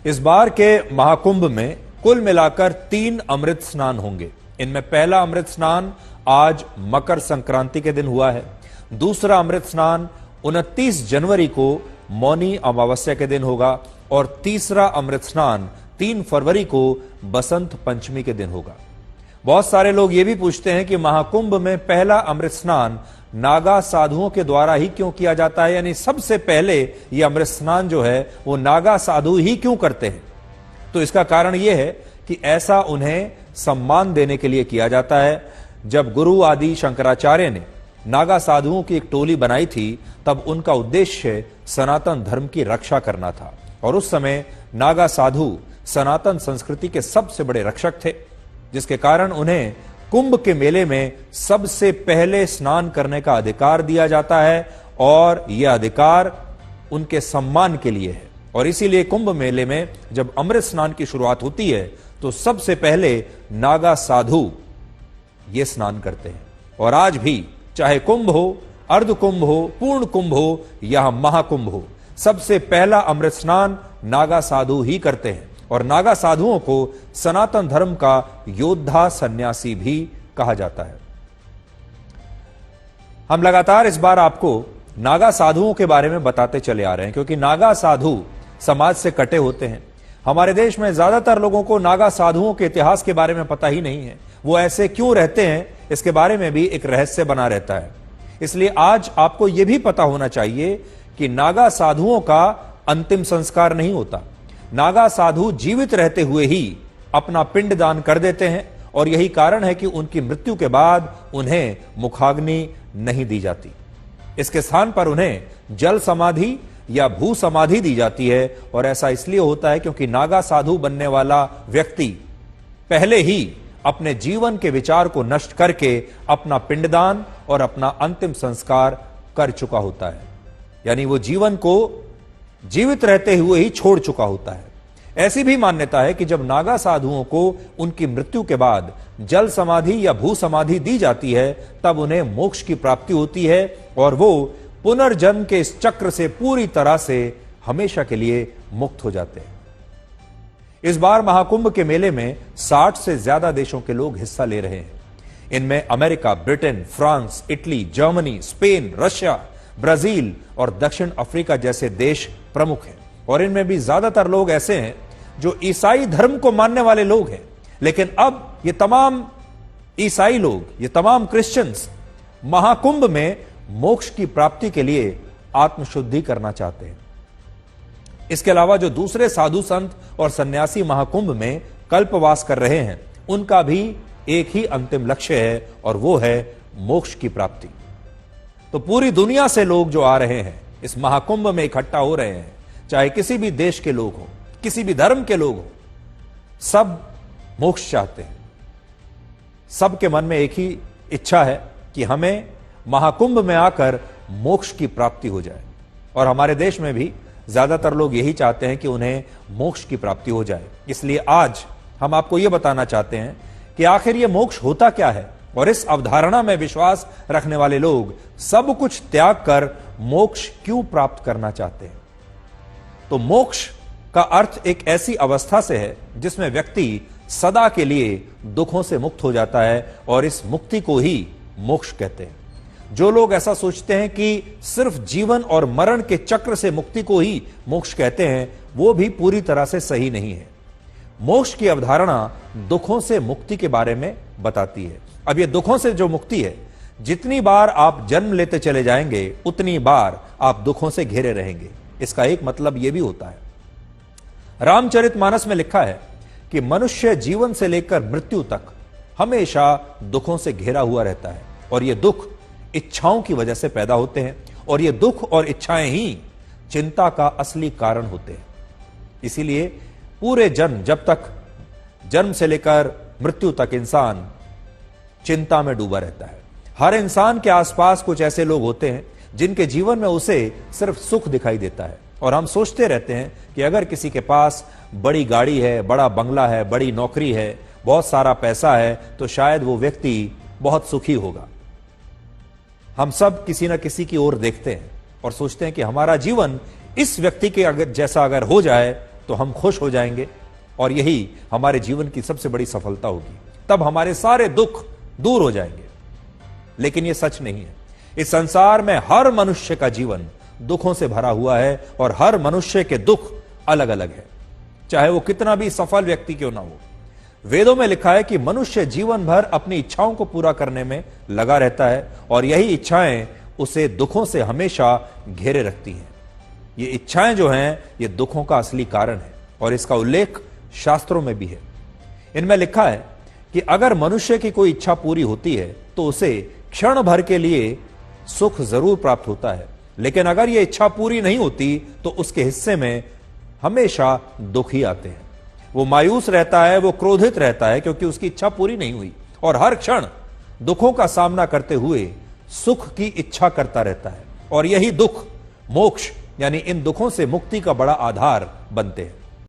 इस बार के महाकुंभ में कुल मिलाकर 3 अमृत स्नान होंगे। इनमें पहला अमृत स्नान आज मकर संक्रांति के दिन हुआ है। दूसरा अमृत स्नान 29 जनवरी को मौनी अमावस्या के दिन होगा और तीसरा अमृत स्नान 3 फरवरी को बसंत पंचमी के दिन होगा। बहुत सारे लोग ये भी पूछते हैं कि महाकुंभ में पहला अमृत स्नान नागा साधुओं के द्वारा ही क्यों किया जाता है, यानी सबसे पहले यह अमृत स्नान जो है वो नागा साधु ही क्यों करते हैं। तो इसका कारण यह है कि ऐसा उन्हें सम्मान देने के लिए किया जाता है। जब गुरु आदि शंकराचार्य ने नागा साधुओं की एक टोली बनाई थी तब उनका उद्देश्य सनातन धर्म की रक्षा करना था और उस समय नागा साधु सनातन संस्कृति के सबसे बड़े रक्षक थे, जिसके कारण उन्हें कुंभ के मेले में सबसे पहले स्नान करने का अधिकार दिया जाता है और यह अधिकार उनके सम्मान के लिए है। और इसीलिए कुंभ मेले में जब अमृत स्नान की शुरुआत होती है तो सबसे पहले नागा साधु ये स्नान करते हैं। और आज भी चाहे कुंभ हो, अर्ध कुंभ हो, पूर्ण कुंभ हो या महाकुंभ हो, सबसे पहला अमृत स्नान नागा साधु ही करते हैं। और नागा साधुओं को सनातन धर्म का योद्धा सन्यासी भी कहा जाता है। हम लगातार इस बार आपको नागा साधुओं के बारे में बताते चले आ रहे हैं क्योंकि नागा साधु समाज से कटे होते हैं। हमारे देश में ज्यादातर लोगों को नागा साधुओं के इतिहास के बारे में पता ही नहीं है। वो ऐसे क्यों रहते हैं इसके बारे में भी एक रहस्य बना रहता है। इसलिए आज आपको यह भी पता होना चाहिए कि नागा साधुओं का अंतिम संस्कार नहीं होता। नागा साधु जीवित रहते हुए ही अपना पिंड दान कर देते हैं और यही कारण है कि उनकी मृत्यु के बाद उन्हें मुखाग्नि नहीं दी जाती। इसके स्थान पर उन्हें जल समाधि या भू समाधि दी जाती है। और ऐसा इसलिए होता है क्योंकि नागा साधु बनने वाला व्यक्ति पहले ही अपने जीवन के विचार को नष्ट करके अपना पिंडदान और अपना अंतिम संस्कार कर चुका होता है, यानी वो जीवन को जीवित रहते हुए ही छोड़ चुका होता है। ऐसी भी मान्यता है कि जब नागा साधुओं को उनकी मृत्यु के बाद जल समाधि या भू समाधि दी जाती है तब उन्हें मोक्ष की प्राप्ति होती है और वो पुनर्जन्म के इस चक्र से पूरी तरह से हमेशा के लिए मुक्त हो जाते हैं। इस बार महाकुंभ के मेले में 60 से ज्यादा देशों के लोग हिस्सा ले रहे हैं। इनमें America, Britain, France, Italy, Germany, Spain, Russia, Brazil और दक्षिण अफ्रीका जैसे देश प्रमुख हैं। और इनमें भी ज्यादातर लोग ऐसे हैं जो ईसाई धर्म को मानने वाले लोग हैं। लेकिन अब ये तमाम ईसाई लोग, ये तमाम क्रिश्चियंस महाकुंभ में मोक्ष की प्राप्ति के लिए आत्मशुद्धि करना चाहते हैं। इसके अलावा जो दूसरे साधु संत और सन्यासी महाकुंभ में कल्पवास कर रहे हैं उनका भी एक ही अंतिम लक्ष्य है और वो है मोक्ष की प्राप्ति। तो पूरी दुनिया से लोग जो आ रहे हैं इस महाकुंभ में इकट्ठा हो रहे हैं, चाहे किसी भी देश के लोग हो, किसी भी धर्म के लोग हो, सब मोक्ष चाहते हैं। सबके मन में एक ही इच्छा है कि हमें महाकुंभ में आकर मोक्ष की प्राप्ति हो जाए। और हमारे देश में भी ज्यादातर लोग यही चाहते हैं कि उन्हें मोक्ष की प्राप्ति हो जाए। इसलिए आज हम आपको यह बताना चाहते हैं कि आखिर यह मोक्ष होता क्या है और इस अवधारणा में विश्वास रखने वाले लोग सब कुछ त्याग कर मोक्ष क्यों प्राप्त करना चाहते हैं। तो मोक्ष का अर्थ एक ऐसी अवस्था से है जिसमें व्यक्ति सदा के लिए दुखों से मुक्त हो जाता है और इस मुक्ति को ही मोक्ष कहते हैं। जो लोग ऐसा सोचते हैं कि सिर्फ जीवन और मरण के चक्र से मुक्ति को ही मोक्ष कहते हैं वो भी पूरी तरह से सही नहीं है। मोक्ष की अवधारणा दुखों से मुक्ति के बारे में बताती है। अब ये दुखों से जो मुक्ति है, जितनी बार आप जन्म लेते चले जाएंगे उतनी बार आप दुखों से घिरे रहेंगे। इसका एक मतलब यह भी होता है, रामचरितमानस में लिखा है कि मनुष्य जीवन से लेकर मृत्यु तक हमेशा दुखों से घिरा हुआ रहता है और ये दुख इच्छाओं की वजह से पैदा होते हैं और ये दुख और इच्छाएं ही चिंता का असली कारण होते हैं। इसीलिए पूरे जब तक जन्म से लेकर मृत्यु तक इंसान चिंता में डूबा रहता है। हर इंसान के आसपास कुछ ऐसे लोग होते हैं जिनके जीवन में उसे सिर्फ सुख दिखाई देता है और हम सोचते रहते हैं कि अगर किसी के पास बड़ी गाड़ी है, बड़ा बंगला है, बड़ी नौकरी है, बहुत सारा पैसा है तो शायद वो व्यक्ति बहुत सुखी होगा। हम सब किसी न किसी की ओर देखते हैं और सोचते हैं कि हमारा जीवन इस व्यक्ति के जैसा अगर हो जाए तो हम खुश हो जाएंगे और यही हमारे जीवन की सबसे बड़ी सफलता होगी। तब हमारे सारे दुख दूर हो जाएंगे। लेकिन यह सच नहीं है। इस संसार में हर मनुष्य का जीवन दुखों से भरा हुआ है और हर मनुष्य के दुख अलग अलग है, चाहे वो कितना भी सफल व्यक्ति क्यों ना हो। वेदों में लिखा है कि मनुष्य जीवन भर अपनी इच्छाओं को पूरा करने में लगा रहता है और यही इच्छाएं उसे दुखों से हमेशा घेरे रखती हैं। ये इच्छाएं जो हैं, ये दुखों का असली कारण है और इसका उल्लेख शास्त्रों में भी है। इनमें लिखा है कि अगर मनुष्य की कोई इच्छा पूरी होती है तो उसे क्षण भर के लिए सुख जरूर प्राप्त होता है, लेकिन अगर यह इच्छा पूरी नहीं होती तो उसके हिस्से में हमेशा दुख ही आते हैं। वो मायूस रहता है, वो क्रोधित रहता है क्योंकि उसकी इच्छा पूरी नहीं हुई और हर क्षण दुखों का सामना करते हुए सुख की इच्छा करता रहता है और यही दुख मोक्ष यानी इन दुखों से मुक्ति का बड़ा आधार बनते हैं।